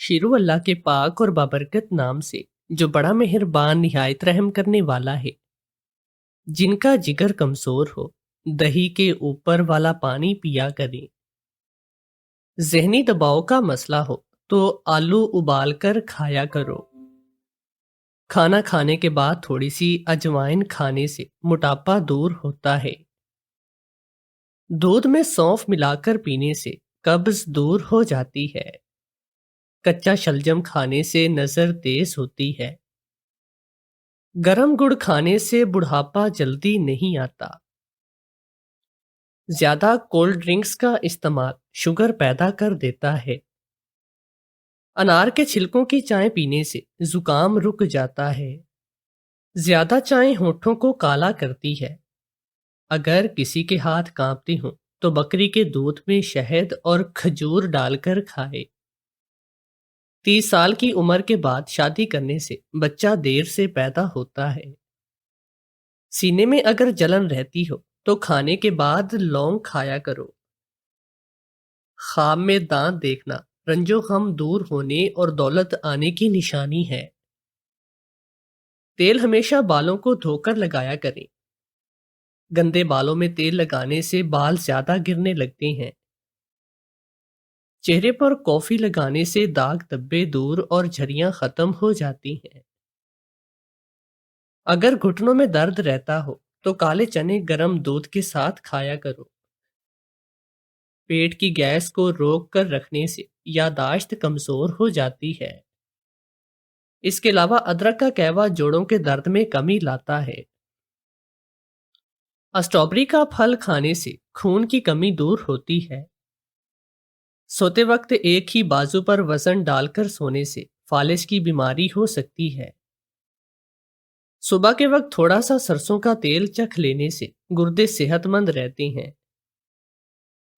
شروع اللہ کے پاک اور بابرکت نام سے جو بڑا مہربان نہایت رحم کرنے والا ہے۔ جن کا جگر کمزور ہو دہی کے اوپر والا پانی پیا کریں۔ ذہنی دباؤ کا مسئلہ ہو تو آلو ابال کر کھایا کرو۔ کھانا کھانے کے بعد تھوڑی سی اجوائن کھانے سے موٹاپا دور ہوتا ہے۔ دودھ میں سونف ملا کر پینے سے قبض دور ہو جاتی ہے۔ کچا شلجم کھانے سے نظر تیز ہوتی ہے۔ گرم گڑ کھانے سے بڑھاپا جلدی نہیں آتا۔ زیادہ کولڈ ڈرنکس کا استعمال شوگر پیدا کر دیتا ہے۔ انار کے چھلکوں کی چائے پینے سے زکام رک جاتا ہے۔ زیادہ چائے ہونٹوں کو کالا کرتی ہے۔ اگر کسی کے ہاتھ کانپتے ہوں تو بکری کے دودھ میں شہد اور کھجور ڈال کر کھائے۔ 30 سال کی عمر کے بعد شادی کرنے سے بچہ دیر سے پیدا ہوتا ہے۔ سینے میں اگر جلن رہتی ہو تو کھانے کے بعد لونگ کھایا کرو۔ خواب میں دانت دیکھنا رنج و غم دور ہونے اور دولت آنے کی نشانی ہے۔ تیل ہمیشہ بالوں کو دھو کر لگایا کریں۔ گندے بالوں میں تیل لگانے سے بال زیادہ گرنے لگتے ہیں۔ چہرے پر کافی لگانے سے داغ دھبے دور اور جھریاں ختم ہو جاتی ہیں۔ اگر گھٹنوں میں درد رہتا ہو تو کالے چنے گرم دودھ کے ساتھ کھایا کرو۔ پیٹ کی گیس کو روک کر رکھنے سے یادداشت کمزور ہو جاتی ہے۔ اس کے علاوہ ادرک کا قہوہ جوڑوں کے درد میں کمی لاتا ہے۔ اسٹرابری کا پھل کھانے سے خون کی کمی دور ہوتی ہے۔ سوتے وقت ایک ہی بازو پر وزن ڈال کر سونے سے فالج کی بیماری ہو سکتی ہے۔ صبح کے وقت تھوڑا سا سرسوں کا تیل چکھ لینے سے گردے صحت مند رہتے ہیں۔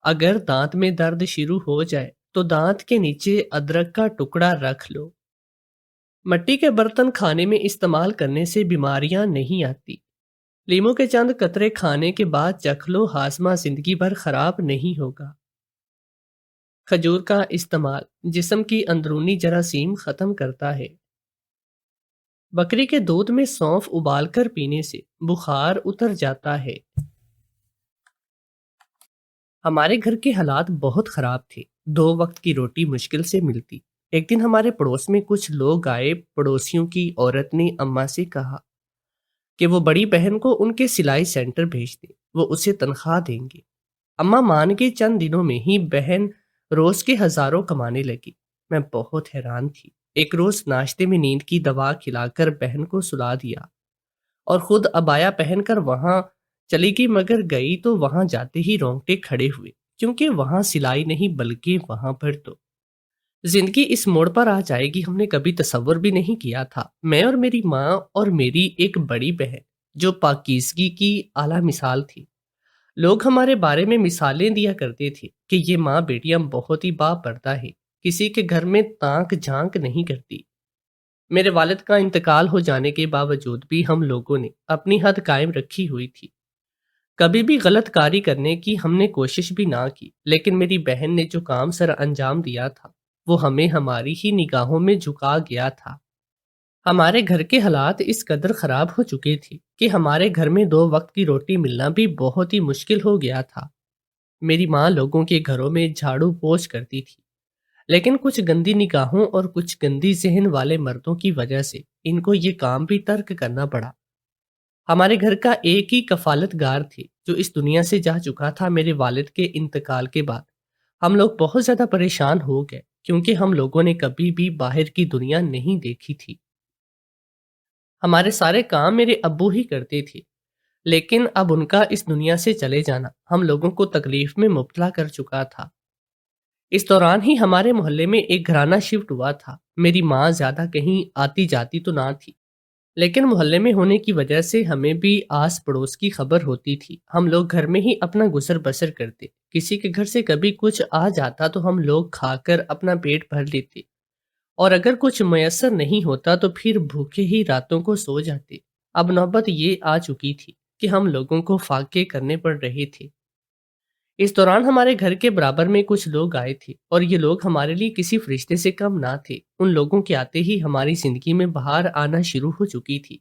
اگر دانت میں درد شروع ہو جائے تو دانت کے نیچے ادرک کا ٹکڑا رکھ لو۔ مٹی کے برتن کھانے میں استعمال کرنے سے بیماریاں نہیں آتی۔ لیموں کے چند قطرے کھانے کے بعد چکھ لو، ہاضمہ زندگی بھر خراب نہیں ہوگا۔ کھجور کا استعمال جسم کی اندرونی جراثیم ختم کرتا ہے۔ بکری کے دودھ میں سونف ابال کر پینے سے بخار اتر جاتا ہے۔ ہمارے گھر کے حالات بہت خراب تھے۔ 2 وقت کی روٹی مشکل سے ملتی۔ ایک دن ہمارے پڑوس میں کچھ لوگ آئے۔ پڑوسیوں کی عورت نے اماں سے کہا کہ وہ بڑی بہن کو ان کے سلائی سینٹر بھیج دیں، وہ اسے تنخواہ دیں گے۔ اماں مان کے چند دنوں میں ہی بہن روز کے ہزاروں کمانے لگی۔ میں بہت حیران تھی۔ ایک روز ناشتے میں نیند کی دوا کھلا کر بہن کو سلا دیا اور خود عبایا پہن کر وہاں چلی گئی، مگر گئی تو وہاں جاتے ہی رونگٹے کھڑے ہوئے، کیونکہ وہاں سلائی نہیں بلکہ وہاں پر تو زندگی اس موڑ پر آ جائے گی ہم نے کبھی تصور بھی نہیں کیا تھا۔ میں اور میری ماں اور میری ایک بڑی بہن جو پاکیزگی کی اعلیٰ مثال تھی۔ لوگ ہمارے بارے میں مثالیں دیا کرتے تھے کہ یہ ماں بیٹیاں بہت ہی باپردہ ہے، کسی کے گھر میں تانک جھانک نہیں کرتی۔ میرے والد کا انتقال ہو جانے کے باوجود بھی ہم لوگوں نے اپنی حد قائم رکھی ہوئی تھی۔ کبھی بھی غلط کاری کرنے کی ہم نے کوشش بھی نہ کی، لیکن میری بہن نے جو کام سر انجام دیا تھا وہ ہمیں ہماری ہی نگاہوں میں جھکا گیا تھا۔ ہمارے گھر کے حالات اس قدر خراب ہو چکے تھے کہ ہمارے گھر میں 2 وقت کی روٹی ملنا بھی بہت ہی مشکل ہو گیا تھا۔ میری ماں لوگوں کے گھروں میں جھاڑو پوچھ کرتی تھی، لیکن کچھ گندی نگاہوں اور کچھ گندی ذہن والے مردوں کی وجہ سے ان کو یہ کام بھی ترک کرنا پڑا۔ ہمارے گھر کا ایک ہی کفالت گار تھے جو اس دنیا سے جا چکا تھا۔ میرے والد کے انتقال کے بعد ہم لوگ بہت زیادہ پریشان ہو گئے، کیونکہ ہم لوگوں نے کبھی بھی باہر کی دنیا نہیں دیکھی تھی۔ ہمارے سارے کام میرے ابو ہی کرتے تھے، لیکن اب ان کا اس دنیا سے چلے جانا ہم لوگوں کو تکلیف میں مبتلا کر چکا تھا۔ اس دوران ہی ہمارے محلے میں ایک گھرانہ شفٹ ہوا تھا۔ میری ماں زیادہ کہیں آتی جاتی تو نہ تھی، لیکن محلے میں ہونے کی وجہ سے ہمیں بھی آس پڑوس کی خبر ہوتی تھی۔ ہم لوگ گھر میں ہی اپنا گزر بسر کرتے، کسی کے گھر سے کبھی کچھ آ جاتا تو ہم لوگ کھا کر اپنا پیٹ بھر لیتے، اور اگر کچھ میسر نہیں ہوتا تو پھر بھوکے ہی راتوں کو سو جاتے۔ اب نوبت یہ آ چکی تھی کہ ہم لوگوں کو فاقے کرنے پڑ رہے تھے۔ اس دوران ہمارے گھر کے برابر میں کچھ لوگ آئے تھے اور یہ لوگ ہمارے لیے کسی فرشتے سے کم نہ تھے۔ ان لوگوں کے آتے ہی ہماری زندگی میں بہار آنا شروع ہو چکی تھی۔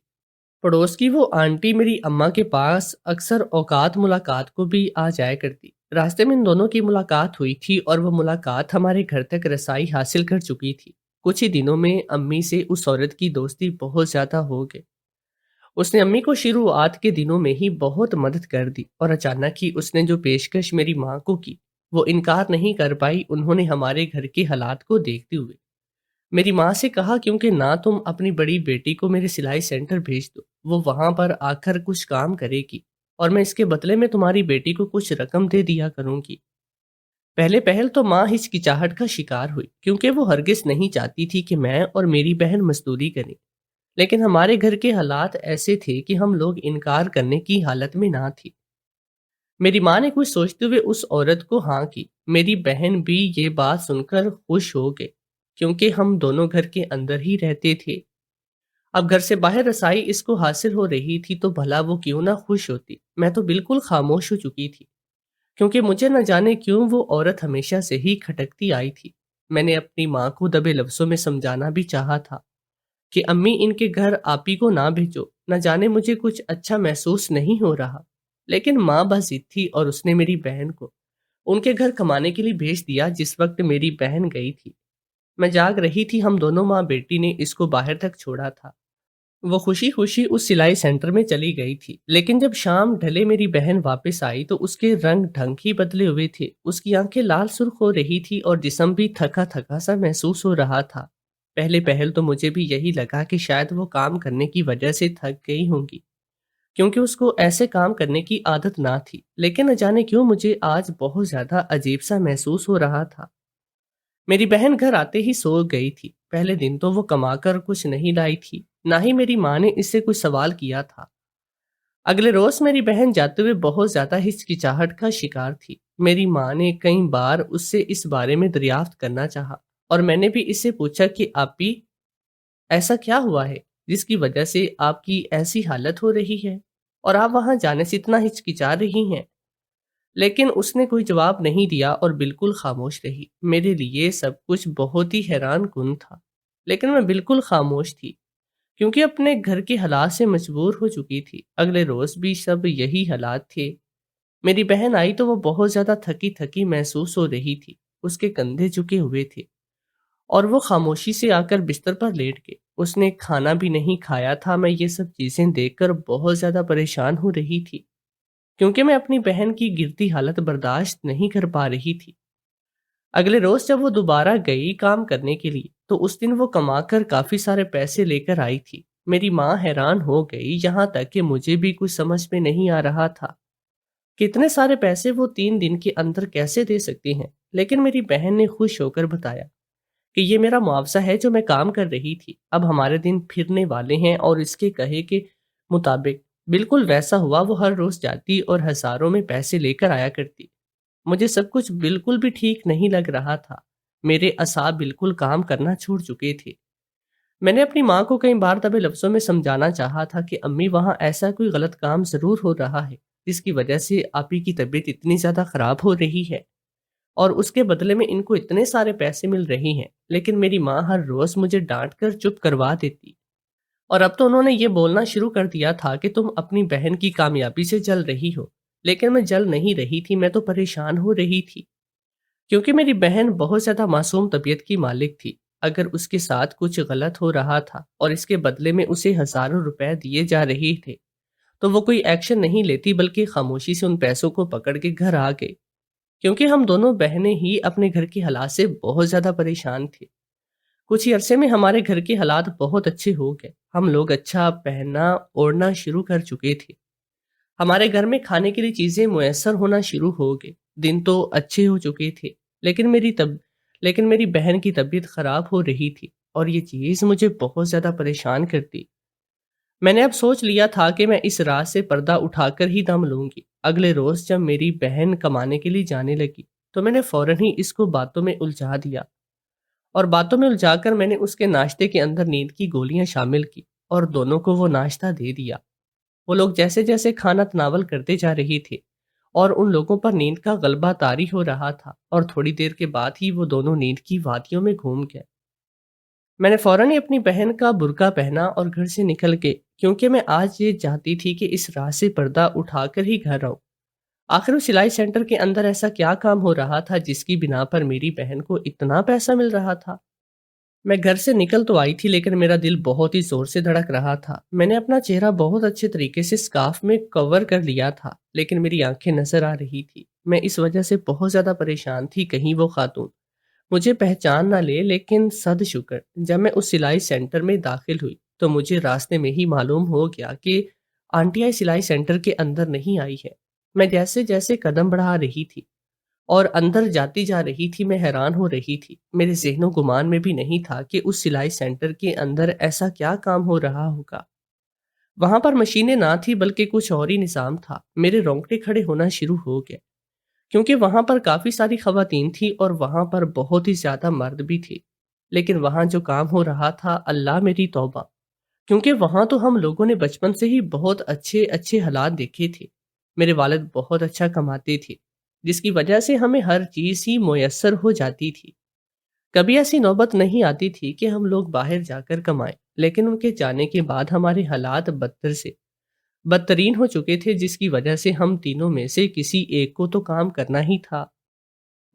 پڑوس کی وہ آنٹی میری اماں کے پاس اکثر اوقات ملاقات کو بھی آ جایا کرتی۔ راستے میں ان دونوں کی ملاقات ہوئی تھی اور وہ ملاقات ہمارے گھر تک رسائی حاصل کر چکی تھی۔ کچھ ہی دنوں میں امی سے اس عورت کی دوستی بہت زیادہ ہو گئی۔ اس نے امی کو شروعات کے دنوں میں ہی بہت مدد کر دی اور اچانک ہی اس نے جو پیشکش میری ماں کو کی وہ انکار نہیں کر پائی۔ انہوں نے ہمارے گھر کے حالات کو دیکھتے ہوئے میری ماں سے کہا کیونکہ نہ تم اپنی بڑی بیٹی کو میرے سلائی سینٹر بھیج دو، وہ وہاں پر آ کر کچھ کام کرے گی اور میں اس کے بدلے میں تمہاری بیٹی کو کچھ رقم دے دیا کروں گی۔ پہلے پہل تو ماں ہچکچاہٹ کا شکار ہوئی کیونکہ وہ ہرگز نہیں چاہتی تھی کہ میں اور میری بہن مزدوری کریں، لیکن ہمارے گھر کے حالات ایسے تھے کہ ہم لوگ انکار کرنے کی حالت میں نہ تھی۔ میری ماں نے کچھ سوچتے ہوئے اس عورت کو ہاں کی۔ میری بہن بھی یہ بات سن کر خوش ہو گئے کیونکہ ہم دونوں گھر کے اندر ہی رہتے تھے۔ اب گھر سے باہر رسائی اس کو حاصل ہو رہی تھی تو بھلا وہ کیوں نہ خوش ہوتی۔ میں تو بالکل خاموش ہو چکی تھی کیونکہ مجھے نہ جانے کیوں وہ عورت ہمیشہ سے ہی کھٹکتی آئی تھی۔ میں نے اپنی ماں کو دبے لفظوں میں سمجھانا بھی چاہا تھا کہ امی ان کے گھر آپی کو نہ بھیجو، نہ جانے مجھے کچھ اچھا محسوس نہیں ہو رہا، لیکن ماں بس ضد تھی اور اس نے میری بہن کو ان کے گھر کمانے کے لیے بھیج دیا۔ جس وقت میری بہن گئی تھی میں جاگ رہی تھی، ہم دونوں ماں بیٹی نے اس کو باہر تک چھوڑا تھا۔ وہ خوشی خوشی اس سلائی سینٹر میں چلی گئی تھی، لیکن جب شام ڈھلے میری بہن واپس آئی تو اس کے رنگ ڈھنگ ہی بدلے ہوئے تھے۔ اس کی آنکھیں لال سرخ ہو رہی تھی اور جسم بھی تھکا تھکا سا محسوس ہو رہا تھا۔ پہلے پہل تو مجھے بھی یہی لگا کہ شاید وہ کام کرنے کی وجہ سے تھک گئی ہوں گی کیونکہ اس کو ایسے کام کرنے کی عادت نہ تھی، لیکن نہ جانے کیوں مجھے آج بہت زیادہ عجیب سا محسوس ہو رہا تھا۔ میری بہن گھر آتے ہی سو گئی تھی۔ پہلے دن تو وہ کما کر کچھ نہیں لائی تھی، نہ ہی میری ماں نے اس سے کچھ سوال کیا تھا۔ اگلے روز میری بہن جاتے ہوئے بہت زیادہ ہچکچاہٹ کا شکار تھی۔ میری ماں نے کئی بار اس سے اس بارے میں دریافت کرنا چاہا اور میں نے بھی اس سے پوچھا کہ آپی ایسا کیا ہوا ہے جس کی وجہ سے آپ کی ایسی حالت ہو رہی ہے اور آپ وہاں جانے سے اتنا ہچکچا رہی ہیں، لیکن اس نے کوئی جواب نہیں دیا اور بالکل خاموش رہی۔ میرے لیے سب کچھ بہت ہی حیران کن تھا، لیکن میں بالکل خاموش تھی کیونکہ اپنے گھر کے حالات سے مجبور ہو چکی تھی۔ اگلے روز بھی سب یہی حالات تھے۔ میری بہن آئی تو وہ بہت زیادہ تھکی تھکی محسوس ہو رہی تھی، اس کے کندھے جھکے ہوئے تھے اور وہ خاموشی سے آ کر بستر پر لیٹ گئے۔ اس نے کھانا بھی نہیں کھایا تھا۔ میں یہ سب چیزیں دیکھ کر بہت زیادہ پریشان ہو رہی تھی کیونکہ میں اپنی بہن کی گرتی حالت برداشت نہیں کر پا رہی تھی۔ اگلے روز جب وہ دوبارہ گئی کام کرنے کے لیے تو اس دن وہ کما کر کافی سارے پیسے لے کر آئی تھی۔ میری ماں حیران ہو گئی، یہاں تک کہ مجھے بھی کچھ سمجھ میں نہیں آ رہا تھا کہ اتنے سارے پیسے وہ 3 دن کے اندر کیسے دے سکتی ہیں، لیکن میری بہن نے خوش ہو کر بتایا کہ یہ میرا معاوضہ ہے جو میں کام کر رہی تھی۔ اب ہمارے دن پھرنے والے ہیں اور اس کے کہے کے مطابق بالکل ویسا ہوا۔ وہ ہر روز جاتی اور ہزاروں میں پیسے لے کر آیا کرتی۔ مجھے سب کچھ بالکل بھی ٹھیک نہیں لگ رہا تھا، میرے اعصاب بالکل کام کرنا چھوڑ چکے تھے۔ میں نے اپنی ماں کو کئی بار دبے لفظوں میں سمجھانا چاہا تھا کہ امی وہاں ایسا کوئی غلط کام ضرور ہو رہا ہے جس کی وجہ سے آپی کی طبیعت اتنی زیادہ خراب ہو رہی ہے اور اس کے بدلے میں ان کو اتنے سارے پیسے مل رہے ہیں، لیکن میری ماں ہر روز مجھے ڈانٹ کر چپ کروا دیتی اور اب تو انہوں نے یہ بولنا شروع کر دیا تھا کہ تم اپنی بہن کی کامیابی سے جل رہی ہو، لیکن میں جل نہیں رہی تھی، میں تو پریشان ہو رہی تھی کیونکہ میری بہن بہت زیادہ معصوم طبیعت کی مالک تھی۔ اگر اس کے ساتھ کچھ غلط ہو رہا تھا اور اس کے بدلے میں اسے ہزاروں روپے دیے جا رہے تھے تو وہ کوئی ایکشن نہیں لیتی بلکہ خاموشی سے ان پیسوں کو پکڑ کے گھر آ گئی کیونکہ ہم دونوں بہنیں ہی اپنے گھر کے حالات سے بہت زیادہ پریشان تھے۔ کچھ ہی عرصے میں ہمارے گھر کے حالات بہت اچھے ہو گئے، ہم لوگ اچھا پہننا اوڑھنا شروع کر چکے تھے، ہمارے گھر میں کھانے کے لیے چیزیں میسر ہونا شروع ہو گئے۔ دن تو اچھے ہو چکے تھے لیکن میری بہن کی طبیعت خراب ہو رہی تھی اور یہ چیز مجھے بہت زیادہ پریشان کرتی۔ میں نے اب سوچ لیا تھا کہ میں اس رات سے پردہ اٹھا کر ہی دم لوں گی۔ اگلے روز جب میری بہن کمانے کے لیے جانے لگی تو میں نے فوراً ہی اس کو باتوں میں الجھا دیا اور باتوں میں الجھا کر میں نے اس کے ناشتے کے اندر نیند کی گولیاں شامل کی اور دونوں کو وہ ناشتہ دے دیا۔ وہ لوگ جیسے جیسے کھانا تناول کرتے جا رہی تھے اور ان لوگوں پر نیند کا غلبہ طاری ہو رہا تھا، اور تھوڑی دیر کے بعد ہی وہ دونوں نیند کی وادیوں میں گھوم گئے۔ میں نے فوراً ہی اپنی بہن کا برقع پہنا اور گھر سے نکل گئی، کیونکہ میں آج یہ چاہتی تھی کہ اس راہ سے پردہ اٹھا کر ہی گھر آؤں۔ آخر اس سلائی سینٹر کے اندر ایسا کیا کام ہو رہا تھا جس کی بنا پر میری بہن کو اتنا پیسہ مل رہا تھا؟ میں گھر سے نکل تو آئی تھی، لیکن میرا دل بہت ہی زور سے دھڑک رہا تھا۔ میں نے اپنا چہرہ بہت اچھے طریقے سے سکارف میں کور کر لیا تھا، لیکن میری آنکھیں نظر آ رہی تھی۔ میں اس وجہ سے بہت زیادہ پریشان تھی کہیں وہ خاتون مجھے پہچان نہ لے، لیکن صد شکر جب میں اس سلائی سینٹر میں داخل ہوئی تو مجھے راستے میں ہی معلوم ہو گیا کہ آنٹیا سلائی سینٹر کے اندر نہیں آئی ہے۔ میں جیسے جیسے قدم بڑھا رہی تھی اور اندر جاتی جا رہی تھی، میں حیران ہو رہی تھی۔ میرے ذہن و گمان میں بھی نہیں تھا کہ اس سلائی سینٹر کے اندر ایسا کیا کام ہو رہا ہوگا۔ وہاں پر مشینیں نہ تھی بلکہ کچھ اور ہی نظام تھا۔ میرے رونگٹے کھڑے ہونا شروع ہو گئے، کیونکہ وہاں پر کافی ساری خواتین تھی اور وہاں پر بہت ہی زیادہ مرد بھی تھے۔ لیکن وہاں جو کام ہو رہا تھا، اللہ میری توبہ! کیونکہ وہاں تو ہم لوگوں نے بچپن سے ہی بہت اچھے اچھے حالات دیکھے تھے۔ میرے والد بہت اچھا کماتے تھے، جس کی وجہ سے ہمیں ہر چیز ہی میسر ہو جاتی تھی۔ کبھی ایسی نوبت نہیں آتی تھی کہ ہم لوگ باہر جا کر کمائیں، لیکن ان کے جانے کے بعد ہمارے حالات بدتر سے بدترین ہو چکے تھے، جس کی وجہ سے ہم تینوں میں سے کسی ایک کو تو کام کرنا ہی تھا۔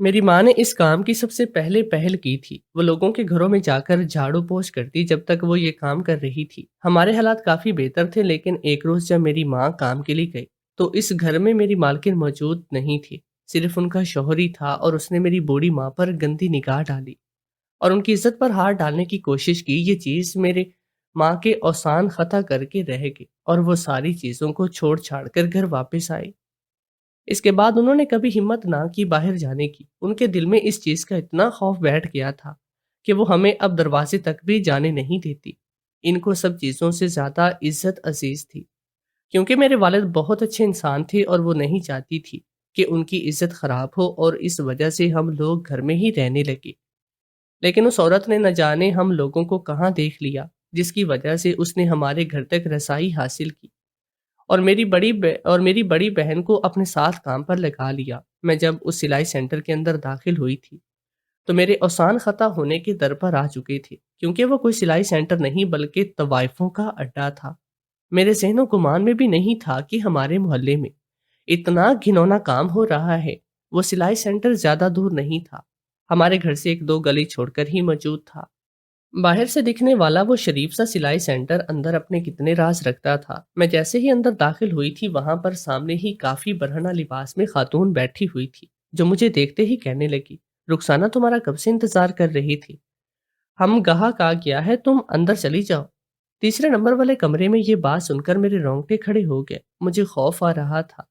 میری ماں نے اس کام کی سب سے پہلے پہل کی تھی۔ وہ لوگوں کے گھروں میں جا کر جھاڑو پوچھ کرتی جب تک وہ یہ کام کر رہی تھی۔ ہمارے حالات کافی بہتر تھے، لیکن ایک روز جب میری ماں کام کے لیے گئی تو اس گھر میں میری مالکن موجود نہیں تھی، صرف ان کا شوہر ہی تھا، اور اس نے میری بوڑھی ماں پر گندی نگاہ ڈالی اور ان کی عزت پر ہاتھ ڈالنے کی کوشش کی۔ یہ چیز میرے ماں کے اوسان خطا کر کے رہ گئی اور وہ ساری چیزوں کو چھوڑ چھاڑ کر گھر واپس آئے۔ اس کے بعد انہوں نے کبھی ہمت نہ کی باہر جانے کی۔ ان کے دل میں اس چیز کا اتنا خوف بیٹھ گیا تھا کہ وہ ہمیں اب دروازے تک بھی جانے نہیں دیتی۔ ان کو سب چیزوں سے زیادہ عزت عزیز تھی، کیونکہ میرے والد بہت اچھے انسان تھے اور وہ نہیں چاہتی تھی کہ ان کی عزت خراب ہو، اور اس وجہ سے ہم لوگ گھر میں ہی رہنے لگے۔ لیکن اس عورت نے نہ جانے ہم لوگوں کو کہاں دیکھ لیا، جس کی وجہ سے اس نے ہمارے گھر تک رسائی حاصل کی اور میری بڑی بہن کو اپنے ساتھ کام پر لگا لیا۔ میں جب اس سلائی سینٹر کے اندر داخل ہوئی تھی تو میرے اوسان خطا ہونے کے در پر آ چکے تھے، کیونکہ وہ کوئی سلائی سینٹر نہیں بلکہ طوائفوں کا اڈا تھا۔ میرے ذہن و گمان میں بھی نہیں تھا کہ ہمارے محلے میں اتنا گھنونا کام ہو رہا ہے۔ وہ سلائی سینٹر زیادہ دور نہیں تھا، ہمارے گھر سے ایک دو گلی چھوڑ کر ہی موجود تھا۔ باہر سے دکھنے والا وہ شریف سا سلائی سینٹر اندر اپنے کتنے راز رکھتا تھا۔ میں جیسے ہی اندر داخل ہوئی تھی، وہاں پر سامنے ہی کافی برہنہ لباس میں خاتون بیٹھی ہوئی تھی، جو مجھے دیکھتے ہی کہنے لگی، رخسانہ تمہارا کب سے انتظار کر رہی تھی، ہم گاہک آ گیا ہے، تم اندر چلی جاؤ۔ تیسرے نمبر والے کمرے میں یہ بات سن کر میرے رونگٹے کھڑے ہو گئے۔ مجھے خوف آ رہا تھا،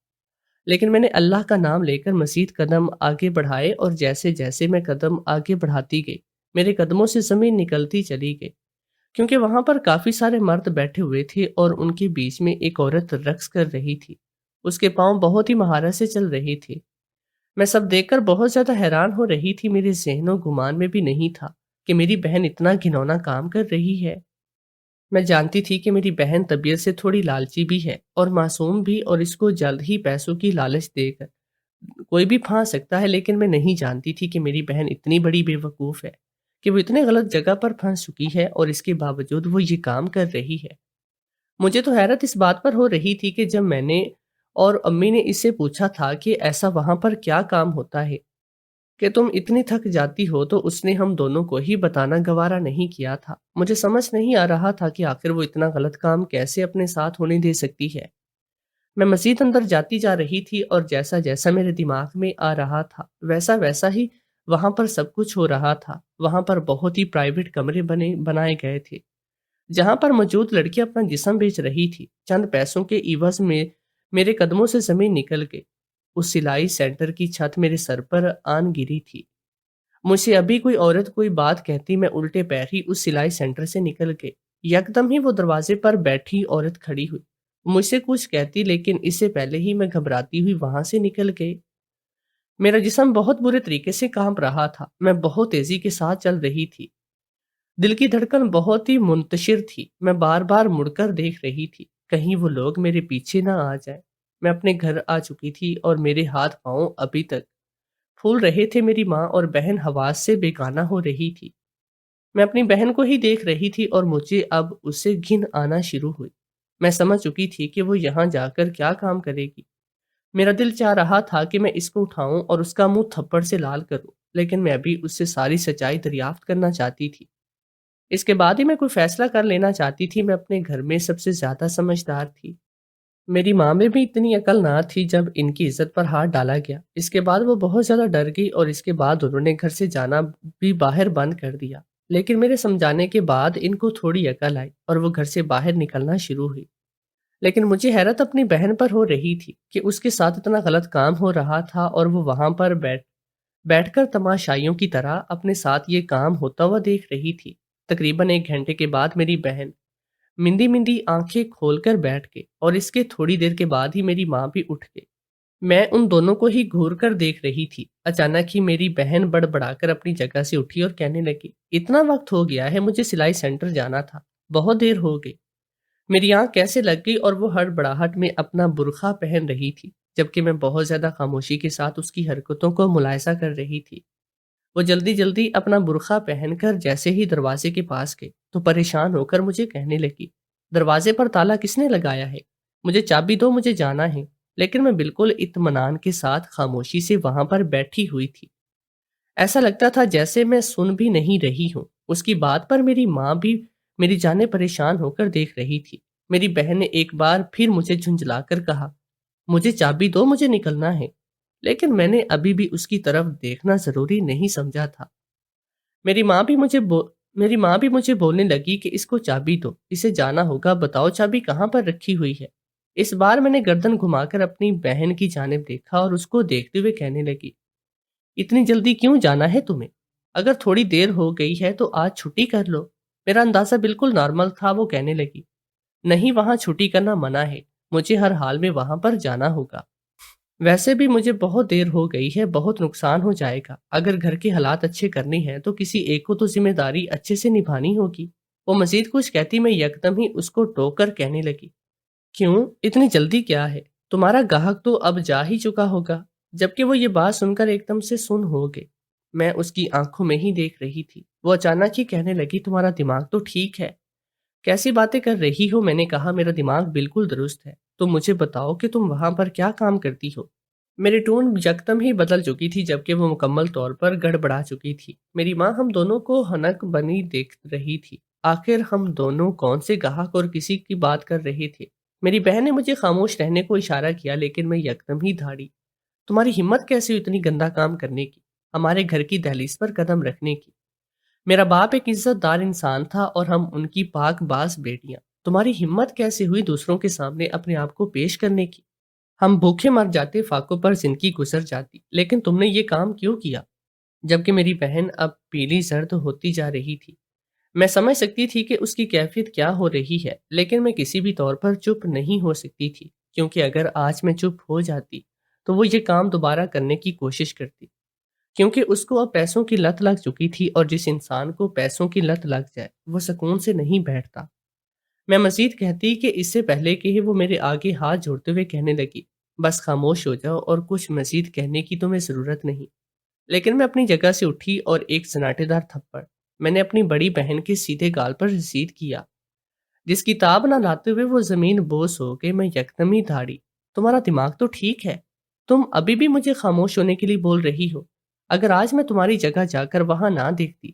لیکن میں نے اللہ کا نام لے کر مزید قدم آگے بڑھائے، اور جیسے جیسے میں قدم آگے بڑھاتی گئی میرے قدموں سے زمین نکلتی چلی گئی، کیونکہ وہاں پر کافی سارے مرد بیٹھے ہوئے تھے اور ان کے بیچ میں ایک عورت رقص کر رہی تھی۔ اس کے پاؤں بہت ہی مہارت سے چل رہے تھے۔ میں سب دیکھ کر بہت زیادہ حیران ہو رہی تھی۔ میرے ذہن و گمان میں بھی نہیں تھا کہ میری بہن اتنا گھنونا کام کر رہی ہے۔ میں جانتی تھی کہ میری بہن طبیعت سے تھوڑی لالچی بھی ہے اور معصوم بھی، اور اس کو جلد ہی پیسوں کی لالچ دے کر کوئی بھی پھانس سکتا ہے، لیکن میں نہیں جانتی تھی کہ میری بہن اتنی بڑی بے وقوف ہے کہ وہ اتنے غلط جگہ پر پھنس چکی ہے اور اس کے باوجود وہ یہ کام کر رہی ہے۔ مجھے تو حیرت اس بات پر ہو رہی تھی کہ جب میں نے اور امی نے اس سے پوچھا تھا کہ ایسا وہاں پر کیا کام ہوتا ہے کہ تم اتنی تھک جاتی ہو، تو اس نے ہم دونوں کو ہی بتانا گوارا نہیں کیا تھا۔ مجھے سمجھ نہیں آ رہا تھا کہ آخر وہ اتنا غلط کام کیسے اپنے ساتھ ہونے دے سکتی ہے۔ میں مزید اندر جاتی جا رہی تھی اور جیسا جیسا میرے دماغ میں آ رہا تھا ویسا ویسا ہی وہاں پر سب کچھ ہو رہا تھا۔ وہاں پر بہت ہی پرائیویٹ کمرے بنائے گئے تھے، جہاں پر موجود لڑکی اپنا جسم بیچ رہی تھی۔ چند پیسوں کے عوض میں میرے قدموں سے زمین نکل گئی۔ اس سلائی سینٹر کی چھت میرے سر پر آن گری تھی۔ مجھ سے ابھی کوئی عورت کوئی بات کہتی، میں الٹے پیر ہی اس سلائی سینٹر سے نکل گئی۔ یکدم ہی وہ دروازے پر بیٹھی عورت کھڑی ہوئی، مجھ سے کچھ کہتی، لیکن اس سے پہلے ہی میں گھبراتی ہوئی وہاں سے نکل گئی۔ میرا جسم بہت برے طریقے سے کانپ رہا تھا، میں بہت تیزی کے ساتھ چل رہی تھی، دل کی دھڑکن بہت ہی منتشر تھی۔ میں بار بار مڑ کر دیکھ رہی تھی کہیں وہ لوگ میرے پیچھے نہ آ جائیں۔ میں اپنے گھر آ چکی تھی اور میرے ہاتھ پاؤں ابھی تک پھول رہے تھے۔ میری ماں اور بہن حواس سے بیگانہ ہو رہی تھی۔ میں اپنی بہن کو ہی دیکھ رہی تھی اور مجھے اب اس سے گھن آنا شروع ہوئی۔ میں سمجھ چکی تھی کہ وہ یہاں جا کر کیا کام کرے گی۔ میرا دل چاہ رہا تھا کہ میں اس کو اٹھاؤں اور اس کا منہ تھپڑ سے لال کروں، لیکن میں ابھی اس سے ساری سچائی دریافت کرنا چاہتی تھی۔ اس کے بعد ہی میں کوئی فیصلہ کر لینا چاہتی تھی۔ میں اپنے گھر میں سب سے زیادہ سمجھدار تھی۔ میری ماں میں بھی اتنی عقل نہ تھی جب ان کی عزت پر ہاتھ ڈالا گیا۔ اس کے بعد وہ بہت زیادہ ڈر گئی اور اس کے بعد انہوں نے گھر سے جانا بھی باہر بند کر دیا۔ لیکن میرے سمجھانے کے بعد ان کو تھوڑی عقل آئی اور وہ گھر سے باہر نکلنا شروع ہوئی۔ لیکن مجھے حیرت اپنی بہن پر ہو رہی تھی کہ اس کے ساتھ اتنا غلط کام ہو رہا تھا اور وہ وہاں پر بیٹھ کر تماشائیوں کی طرح اپنے ساتھ یہ کام ہوتا ہوا دیکھ رہی تھی۔ تقریباً 1 گھنٹے کے بعد میری بہن مندی مندی آنکھیں کھول کر بیٹھ گئی اور اس کے تھوڑی دیر کے بعد ہی میری ماں بھی اٹھ گئی۔ میں ان دونوں کو ہی گھور کر دیکھ رہی تھی۔ اچانک ہی میری بہن بڑبڑا کر اپنی جگہ سے اٹھی اور کہنے لگی، اتنا وقت ہو گیا ہے، مجھے سلائی سینٹر جانا تھا، بہت دیر ہو گئی۔ میری آنکھ کیسے لگ گئی اور وہ ہڑبڑاہٹ میں اپنا برقع پہن رہی تھی، جبکہ میں بہت زیادہ خاموشی کے ساتھ اس کی حرکتوں کو ملاحظہ کر رہی تھی۔ وہ جلدی جلدی اپنا برقع پہن کر جیسے ہی دروازے کے پاس گئی تو پریشان ہو کر مجھے کہنے لگی، دروازے پر تالا کس نے لگایا ہے؟ مجھے چابی دو، مجھے جانا ہے۔ لیکن میں بالکل اطمینان کے ساتھ خاموشی سے وہاں پر بیٹھی ہوئی تھی۔ ایسا لگتا تھا جیسے میں سن بھی نہیں رہی ہوں۔ اس کی بات پر میری ماں بھی میری جانب پریشان ہو کر دیکھ رہی تھی۔ میری بہن نے ایک بار پھر مجھے جھنجلا کر کہا، مجھے چابی دو، مجھے نکلنا ہے۔ لیکن میں نے ابھی بھی اس کی طرف دیکھنا ضروری نہیں سمجھا تھا۔ میری ماں بھی مجھے بولنے لگی کہ اس کو چابی دو، اسے جانا ہوگا، بتاؤ چابی کہاں پر رکھی ہوئی ہے۔ اس بار میں نے گردن گھما کر اپنی بہن کی جانب دیکھا اور اس کو دیکھتے ہوئے کہنے لگی، اتنی جلدی کیوں جانا ہے تمہیں؟ اگر تھوڑی دیر ہو گئی ہے تو آج چھٹی کر لو۔ میرا اندازہ بالکل نارمل تھا۔ وہ کہنے لگی، نہیں، وہاں چھٹی کرنا منع ہے، مجھے ہر حال میں وہاں پر جانا ہوگا۔ ویسے بھی مجھے بہت دیر ہو گئی ہے، بہت نقصان ہو جائے گا۔ اگر گھر کے حالات اچھے کرنے ہیں تو کسی ایک کو تو ذمہ داری اچھے سے نبھانی ہوگی۔ وہ مزید کچھ کہتی، میں یکدم ہی اس کو ٹوک کر کہنے لگی، کیوں اتنی جلدی کیا ہے؟ تمہارا گاہک تو اب جا ہی چکا ہوگا۔ جبکہ وہ یہ بات سن کر ایک دم سے سن ہو گئے۔ میں اس کی آنکھوں میں ہی دیکھ رہی تھی۔ وہ اچانک ہی کہنے لگی، تمہارا دماغ تو ٹھیک ہے؟ کیسی باتیں کر رہی ہو؟ میں نے کہا، میرا دماغ بالکل درست ہے۔ تم مجھے بتاؤ کہ تم وہاں پر کیا کام کرتی ہو؟ میری ٹون یکدم ہی بدل چکی تھی، جبکہ وہ مکمل طور پر گڑبڑا چکی تھی۔ میری ماں ہم دونوں کو ہنک بنی دیکھ رہی تھی۔ آخر ہم دونوں کون سے گاہک اور کسی کی بات کر رہے تھے؟ میری بہن نے مجھے خاموش رہنے کو اشارہ کیا، لیکن میں یکدم ہی دھاڑی، تمہاری ہمت کیسے ہوئی اتنی گندا کام کرنے کی، ہمارے گھر کی دہلیز پر قدم رکھنے کی؟ میرا باپ ایک عزت دار انسان تھا اور ہم ان کی پاک باز بیٹیاں۔ تمہاری ہمت کیسے ہوئی دوسروں کے سامنے اپنے آپ کو پیش کرنے کی؟ ہم بھوکے مر جاتے، فاقوں پر زندگی گزر جاتی، لیکن تم نے یہ کام کیوں کیا؟ جبکہ میری بہن اب پیلی زرد ہوتی جا رہی تھی۔ میں سمجھ سکتی تھی کہ اس کی کیفیت کیا ہو رہی ہے، لیکن میں کسی بھی طور پر چپ نہیں ہو سکتی تھی، کیونکہ اگر آج میں چپ ہو جاتی تو وہ یہ کام دوبارہ کرنے کی کوشش کرتی، کیونکہ اس کو اب پیسوں کی لت لگ چکی تھی، اور جس انسان کو پیسوں کی لت لگ جائے وہ سکون سے نہیں بیٹھتا۔ میں مزید کہتی کہ اس سے پہلے کہ وہ میرے آگے ہاتھ جوڑتے ہوئے کہنے لگی، بس خاموش ہو جاؤ اور کچھ مزید کہنے کی تمہیں ضرورت نہیں۔ لیکن میں اپنی جگہ سے اٹھی اور ایک سناٹے دار تھپڑ میں نے اپنی بڑی بہن کے سیدھے گال پر رسید کیا، جس کی تاب نہ لاتے ہوئے وہ زمین بوس ہو گئی۔ میں یکدم ہی دھاڑی، تمہارا دماغ تو ٹھیک ہے؟ تم ابھی بھی مجھے خاموش ہونے کے لیے بول رہی ہو؟ اگر آج میں تمہاری جگہ جا کر وہاں نہ دیکھتی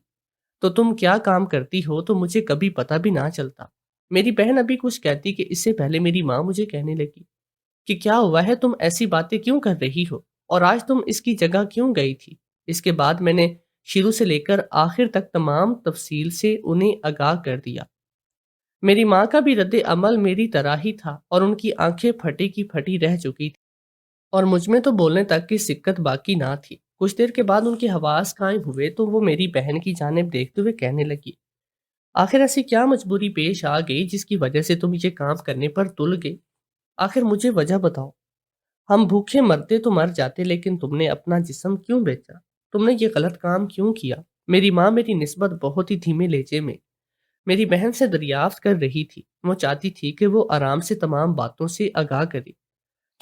تو تم کیا کام کرتی ہو تو مجھے کبھی پتہ بھی نہ چلتا۔ میری بہن ابھی کچھ کہتی کہ اس سے پہلے میری ماں مجھے کہنے لگی کہ کیا ہوا ہے، تم ایسی باتیں کیوں کر رہی ہو، اور آج تم اس کی جگہ کیوں گئی تھی؟ اس کے بعد میں نے شروع سے لے کر آخر تک تمام تفصیل سے انہیں آگاہ کر دیا۔ میری ماں کا بھی رد عمل میری طرح ہی تھا، اور ان کی آنکھیں پھٹی کی پھٹی رہ چکی تھی، اور مجھ میں تو بولنے تک کی سکت باقی نہ تھی۔ کچھ دیر کے بعد ان کے حواس قائم ہوئے تو وہ میری بہن کی جانب دیکھتے ہوئے کہنے لگی، آخر ایسی کیا مجبوری پیش آ گئی جس کی وجہ سے تم یہ کام کرنے پر تل گئی؟ آخر مجھے وجہ بتاؤ۔ ہم بھوکے مرتے تو مر جاتے، لیکن تم نے اپنا جسم کیوں بیچا؟ تم نے یہ غلط کام کیوں کیا؟ میری ماں میری نسبت بہت ہی دھیمے لہجے میں میری بہن سے دریافت کر رہی تھی۔ وہ چاہتی تھی کہ وہ آرام سے تمام باتوں سے آگاہ کرے،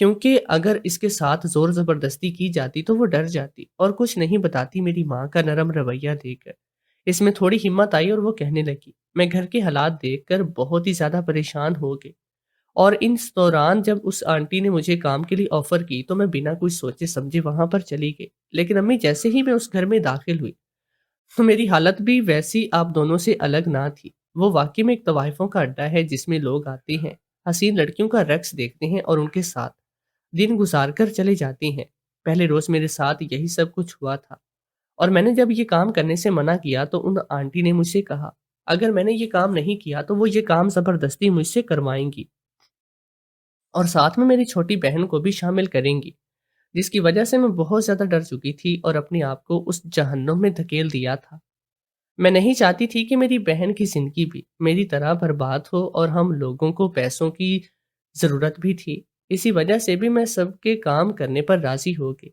کیونکہ اگر اس کے ساتھ زور زبردستی کی جاتی تو وہ ڈر جاتی اور کچھ نہیں بتاتی۔ میری ماں کا نرم رویہ دیکھ کر اس میں تھوڑی ہمت آئی اور وہ کہنے لگی، میں گھر کے حالات دیکھ کر بہت ہی زیادہ پریشان ہو گئی، اور اس دوران جب اس آنٹی نے مجھے کام کے لیے آفر کی تو میں بنا کچھ سوچے سمجھے وہاں پر چلی گئی۔ لیکن امی جیسے ہی میں اس گھر میں داخل ہوئی تو میری حالت بھی ویسی آپ دونوں سے الگ نہ تھی۔ وہ واقعی میں ایک طوائفوں کا اڈا ہے جس میں لوگ آتے ہیں، حسین لڑکیوں کا رقص دیکھتے ہیں اور ان کے ساتھ دن گزار کر چلے جاتے ہیں۔ پہلے روز میرے ساتھ یہی سب کچھ ہوا تھا، اور میں نے جب یہ کام کرنے سے منع کیا تو ان آنٹی نے مجھ سے کہا اگر میں نے یہ کام نہیں کیا تو وہ یہ کام زبردستی مجھ سے کروائیں گی اور ساتھ میں میری چھوٹی بہن کو بھی شامل کریں گی، جس کی وجہ سے میں بہت زیادہ ڈر چکی تھی اور اپنے آپ کو اس جہنم میں دھکیل دیا تھا۔ میں نہیں چاہتی تھی کہ میری بہن کی زندگی بھی میری طرح برباد ہو، اور ہم لوگوں کو پیسوں کی ضرورت بھی تھی، اسی وجہ سے بھی میں سب کے کام کرنے پر راضی ہو گئی۔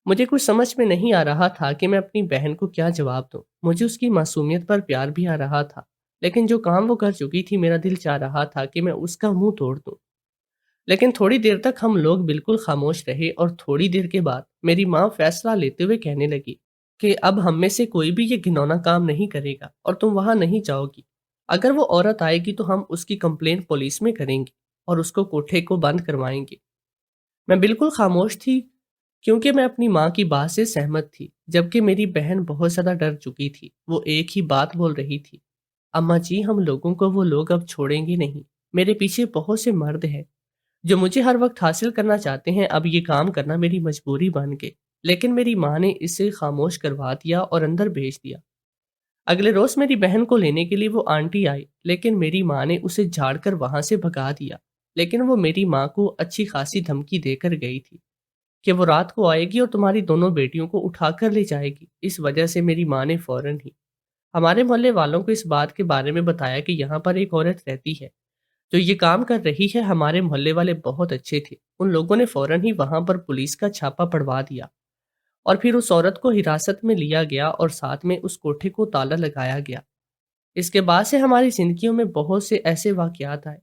مجھے کچھ سمجھ میں نہیں آ رہا تھا کہ میں اپنی بہن کو کیا جواب دوں۔ مجھے اس کی معصومیت پر پیار بھی آ رہا تھا، لیکن جو کام وہ کر چکی تھی میرا دل چاہ رہا تھا کہ میں اس کا منہ توڑ دوں۔ لیکن تھوڑی دیر تک ہم لوگ بالکل خاموش رہے، اور تھوڑی دیر کے بعد میری ماں فیصلہ لیتے ہوئے کہنے لگی کہ اب ہم میں سے کوئی بھی یہ گھنونا کام نہیں کرے گا اور تم وہاں نہیں جاؤ گی۔ اگر وہ عورت آئے گی تو ہم اس کی کمپلین پولیس میں کریں گے اور اس کو کوٹھے کو بند کروائیں گے۔ میں بالکل خاموش تھی کیونکہ میں اپنی ماں کی بات سے سہمت تھی، جبکہ میری بہن بہت زیادہ ڈر چکی تھی۔ وہ ایک ہی بات بول رہی تھی، اماں جی ہم لوگوں کو وہ لوگ اب چھوڑیں گے نہیں۔ میرے پیچھے بہت سے مرد ہیں جو مجھے ہر وقت حاصل کرنا چاہتے ہیں، اب یہ کام کرنا میری مجبوری بن گئی۔ لیکن میری ماں نے اسے خاموش کروا دیا اور اندر بھیج دیا۔ اگلے روز میری بہن کو لینے کے لیے وہ آنٹی آئی، لیکن میری ماں نے اسے جھاڑ کر وہاں سے بھگا دیا۔ لیکن وہ میری ماں کو اچھی خاصی دھمکی دے کر گئی تھی کہ وہ رات کو آئے گی اور تمہاری دونوں بیٹیوں کو اٹھا کر لے جائے گی۔ اس وجہ سے میری ماں نے فوراً ہی ہمارے محلے والوں کو اس بات کے بارے میں بتایا کہ یہاں پر ایک عورت رہتی ہے جو یہ کام کر رہی ہے۔ ہمارے محلے والے بہت اچھے تھے، ان لوگوں نے فوراً ہی وہاں پر پولیس کا چھاپا پڑوا دیا، اور پھر اس عورت کو حراست میں لیا گیا اور ساتھ میں اس کوٹھے کو تالا لگایا گیا۔ اس کے بعد سے ہماری زندگیوں میں بہت سے ایسے واقعات آئے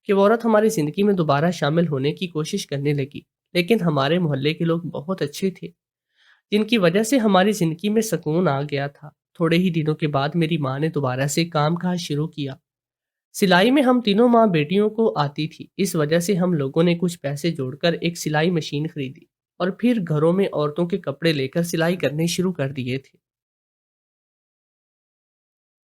کہ وہ عورت ہماری زندگی میں دوبارہ شامل ہونے کی کوشش کرنے لگی، لیکن ہمارے محلے کے لوگ بہت اچھے تھے جن کی وجہ سے ہماری زندگی میں سکون آ گیا تھا۔ تھوڑے ہی دنوں کے بعد میری ماں نے دوبارہ سے کام کاج شروع کیا۔ سلائی میں ہم تینوں ماں بیٹیوں کو آتی تھی، اس وجہ سے ہم لوگوں نے کچھ پیسے جوڑ کر ایک سلائی مشین خریدی اور پھر گھروں میں عورتوں کے کپڑے لے کر سلائی کرنے شروع کر دیے تھے۔